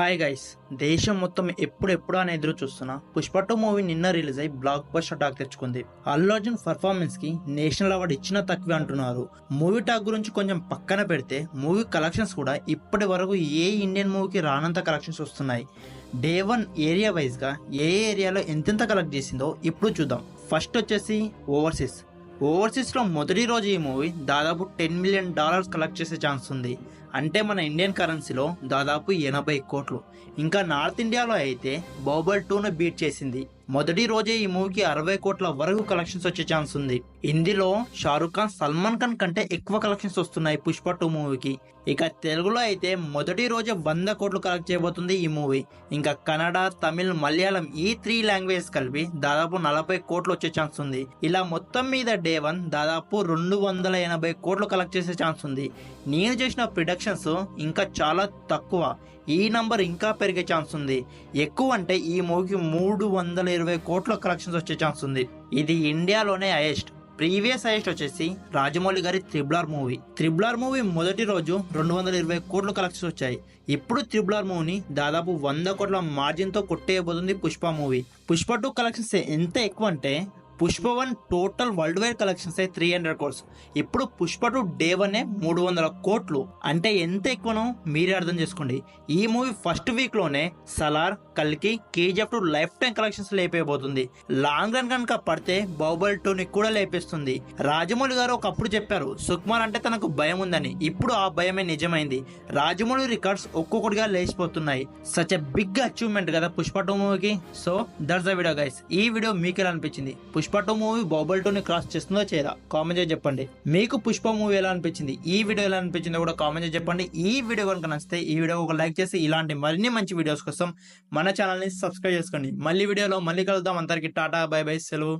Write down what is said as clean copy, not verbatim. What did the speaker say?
Hi guys, దేశం మొత్తం ఎప్పుడెప్పుడు అని ఎదురు చూస్తున్నా పుష్ప 2 మూవీ నిన్న రిలీజ్ అయి బ్లాక్ బస్టర్ టాక్ తెచ్చుకుంది. అల్లు అర్జున్ పర్ఫార్మెన్స్ కి నేషనల్ అవార్డు ఇచ్చిన తక్కువే అంటున్నారు. మూవీ టాక్ గురించి కొంచెం పక్కన పెడితే మూవీ కలెక్షన్స్ కూడా ఇప్పటి వరకు ఏ ఇండియన్ మూవీకి రానంత కలెక్షన్స్ వస్తున్నాయి. డే 1 ఏరియా వైజ్ గా ఏ ఏరియాలో ఎంతెంత కలెక్ట్ చేసిందో ఇప్పుడు చూద్దాం. ఫస్ట్ వచ్చేసి ఓవర్సీస్ లో మొదటి రోజు ఈ మూవీ దాదాపు $10 మిలియన్ కలెక్ట్ చేసే ఛాన్స్ ఉంది. అంటే మన ఇండియన్ కరెన్సీలో దాదాపు 80 కోట్లు. ఇంకా నార్త్ ఇండియాలో అయితే బాహుబలి 2ను బీట్ చేసింది. మొదటి రోజే ఈ మూవీకి 60 కోట్ల వరకు కలెక్షన్స్ వచ్చే ఛాన్స్ ఉంది. ఇందులో షారుఖ్ ఖాన్, సల్మాన్ ఖాన్ కంటే ఎక్కువ కలెక్షన్స్ వస్తున్నాయి పుష్ప 2 మూవీకి. ఇక తెలుగులో అయితే మొదటి రోజే 100 కోట్లు కలెక్ట్ చేయబోతుంది ఈ మూవీ. ఇంకా కన్నడ, తమిళ్, మలయాళం ఈ 3 లాంగ్వేజెస్ కలిపి దాదాపు 40 కోట్లు వచ్చే ఛాన్స్ ఉంది. ఇలా మొత్తం మీద డే 1 దాదాపు 280 కోట్లు కలెక్ట్ చేసే ఛాన్స్ ఉంది. నేను చేసిన ప్రిడక్షన్స్ ఇంకా చాలా తక్కువ. ఈ నంబర్ ఇంకా పెరిగే ఛాన్స్ ఉంది. ఎక్కువ అంటే ఈ మూవీకి 320 కోట్ల కలెక్షన్స్ వచ్చే ఛాన్స్ ఉంది. ఇది ఇండియాలోనే హైయెస్ట్. ప్రీవియస్ హైయెస్ట్ వచ్చేసి రాజమౌళి గారి త్రిబుల్ ఆర్ మూవీ మొదటి రోజు 220 కోట్ల కలెక్షన్స్ వచ్చాయి. ఇప్పుడు త్రిబుల్ ఆర్ మూవీని దాదాపు 100 కోట్ల మార్జిన్ తో కొట్టేయబోతుంది పుష్ప మూవీ. పుష్ప 2 కలెక్షన్స్ ఎంత ఎక్కువ అంటే Pushpa 1 total worldwide collections 300 crores. ఇప్పుడు పుష్ప 2 డే 1 300 కోట్లు. అంటే ఎంత ఎక్కువనో మీరే అర్థం చేసుకోండి. ఈ మూవీ ఫస్ట్ వీక్ లోనే సలార్, కల్కి, కేజీఎఫ్ 2 లైఫ్ టైం కలెక్షన్స్ లేపేయబోతుంది. లాంగ్ రన్ కనుక పడితే బాహుబలి 2ని కూడా లేపేస్తుంది. రాజమౌళి గారు ఒకప్పుడు చెప్పారు సుకుమార్ అంటే తనకు భయం ఉందని. ఇప్పుడు ఆ భయమే నిజమైంది. రాజమౌళి రికార్డ్స్ ఒక్కొక్కటిగా లేచిపోతున్నాయి. సచ్ ఎ బిగ్ అచీవ్మెంట్ కదా పుష్ప 2 మూవీకి. So that's the video guys. ఈ వీడియో మీకు ఎలా అనిపించింది? పుష్ప 2 మూవీ బాహుబలి 2ని క్రాస్ చేస్తుందో చేయదా? కామెంట్ చేసి చెప్పండి. మీకు పుష్ప మూవీ ఎలా అనిపించింది, ఈ వీడియో ఎలా అనిపించిందో కూడా కామెంట్ చేసి చెప్పండి. ఈ వీడియో కనుక నచ్చితే ఈ వీడియో ఒక లైక్ చేసి ఇలాంటి మరిన్ని మంచి వీడియోస్ కోసం మన ఛానల్ ని సబ్స్క్రైబ్ చేసుకోండి. మళ్ళీ వీడియోలో మళ్ళీ కలుద్దాం. అందరికి టాటా, బై బై, సెలవు.